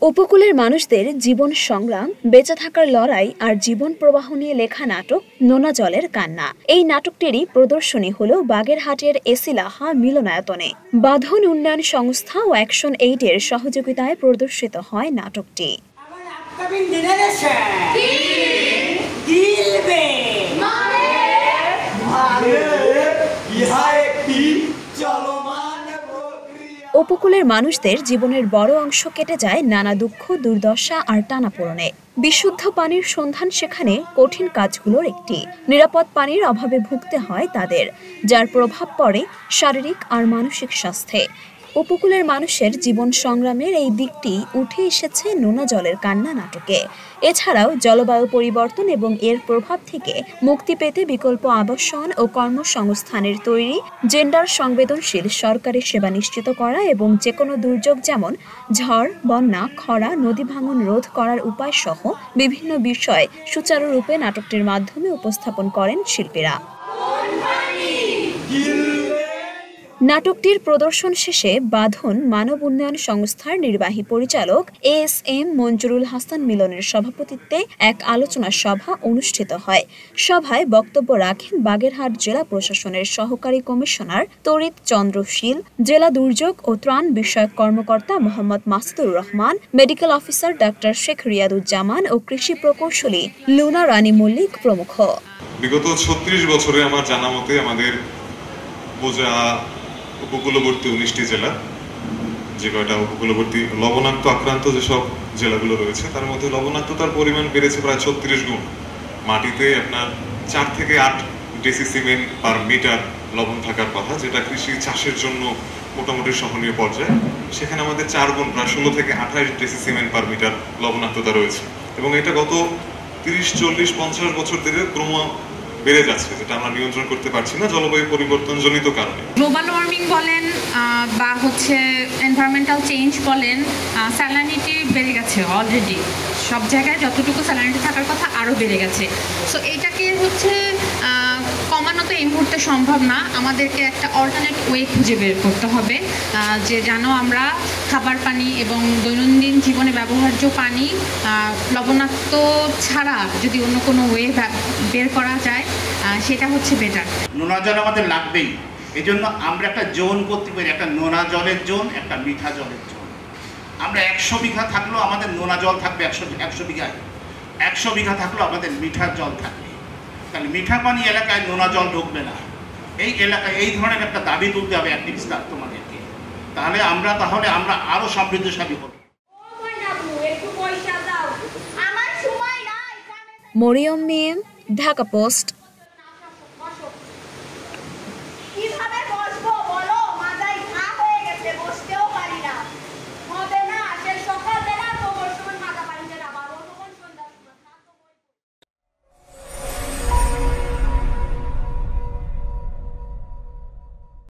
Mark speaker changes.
Speaker 1: উপকূলের মানুষদের জীবন সংগ্রাম, বেঁচে থাকার লড়াই আর জীবন প্রবাহ নিয়ে লেখা নাটক নোনা জলের কান্না। এই নাটকটিরই প্রদর্শনী হলো বাগেরহাটের এসিলাহা মিলনায়তনে। বাঁধন উন্নয়ন সংস্থা ও অ্যাকশন এইডের সহযোগিতায় প্রদর্শিত হয় নাটকটি। উপকূলের মানুষদের জীবনের বড় অংশ কেটে যায় নানা দুঃখ, দুর্দশা আর টানাপোড়েনে। বিশুদ্ধ পানির সন্ধান সেখানে কঠিন কাজগুলোর একটি। নিরাপদ পানির অভাবে ভুগতে হয় তাদের, যার প্রভাব পড়ে শারীরিক আর মানসিক স্বাস্থ্যে। উপকূলের মানুষের জীবন সংগ্রামের এই দিকটি উঠে এসেছে নোনা জলের কান্না নাটকে। এছাড়াও জলবায়ু পরিবর্তন এবং এর প্রভাব থেকে মুক্তি পেতে বিকল্প আবাসন ও কর্মসংস্থানের তৈরি, জেন্ডার সংবেদনশীল সরকারি সেবা নিশ্চিত করা এবং যেকোনো দুর্যোগ যেমন ঝড়, বন্যা, খরা, নদী ভাঙন রোধ করার উপায় সহ বিভিন্ন বিষয় সুচারুরূপে নাটকটির মাধ্যমে উপস্থাপন করেন শিল্পীরা। নাটকটির প্রদর্শন শেষে বাঁধন মানব উন্নয়ন সংস্থার নির্বাহী পরিচালক এস.এম. মঞ্জুরুল হাসান মিলনের সভাপতিত্বে এক আলোচনা সভা অনুষ্ঠিত হয়। সভায় বক্তব্য রাখেন বাগেরহাট জেলা প্রশাসনের সহকারী কমিশনার তরিত চন্দ্র শীল, জেলা দুর্যোগ ও ত্রাণ বিষয়ক কর্মকর্তা মোহাম্মদ মাসুদুর রহমান, মেডিকেল অফিসার ডাক্তার শেখ রিয়াদুজ্জামান ও কৃষি প্রকৌশলী লুনা রানী মল্লিক প্রমুখ।
Speaker 2: বিগত ৩৬ বছরে আমার জানা মতে আমাদের বোঝা উপকূলবর্তী 19টি জেলা, যে কয়টা উপকূলবর্তী লবণাক্ত আক্রান্ত যেসব জেলাগুলো রয়েছে তার মধ্যে লবণাক্ততার পরিমাণ বেড়েছে প্রায় 36 গুণ। মাটিতে আপনার 4 থেকে 8 ডেসিসিমেন্ট পার মিটার লবণ থাকার কথা, যেটা কৃষি চাষের জন্য মোটামুটি সহনীয় পর্যায়ে। সেখানে আমাদের 4 গুণ, প্রায় 16 থেকে 28 ডেসিসিমেন্ট পার মিটার লবণাক্ততা রয়েছে এবং এটা গত 30, 40, 50 বছর ধরে ক্রম বেড়ে যাচ্ছে, যেটা আমরা নিয়ন্ত্রণ করতে পারছি না জলবায়ু পরিবর্তন জনিত কারণে।
Speaker 3: গ্লোবাল ওয়ার্মিং বলেন বা এনভায়রনমেন্টাল চেঞ্জ বলেন, স্যালানিটি বেড়ে গেছে অলরেডি। সব জায়গায় যতটুকু স্যালানিটি থাকার কথা আরও বেড়ে গেছে। সো এইটাকে কমানো তো এই মুহূর্তে সম্ভব না। আমাদেরকে একটা অল্টারনেট ওয়ে খুঁজে বের করতে হবে, যে যেন আমরা খাবার পানি এবং দৈনন্দিন জীবনে ব্যবহার্য পানি লবণাক্ত ছাড়া যদি অন্য কোনো ওয়ে বের করা যায় সেটা হচ্ছে বেটার।
Speaker 4: নোনা জল আমাদের লাগবেই, এই জন্য আমরা একটা জোন করতে পারি, একটা নোনা জলের জোন, একটা মিঠা জলের জোন। আমরা 100 বিঘা থাকলেও আমাদের নোনা জল থাকবে 100 বিঘায়, 100 বিঘা থাকলেও আমাদের মিঠা জল থাকবে। তাহলে মিঠা পানি এলাকায় নোনা জল ঢুকবে না। এই এলাকায় এই ধরনের একটা দাবি তুলতে হবে অ্যাক্টিভিস্টরা তোমাদেরকে, তাহলে আমরা আরো সমৃদ্ধশালী হব।
Speaker 1: মরিয়ম মিম, ঢাকা পোস্ট।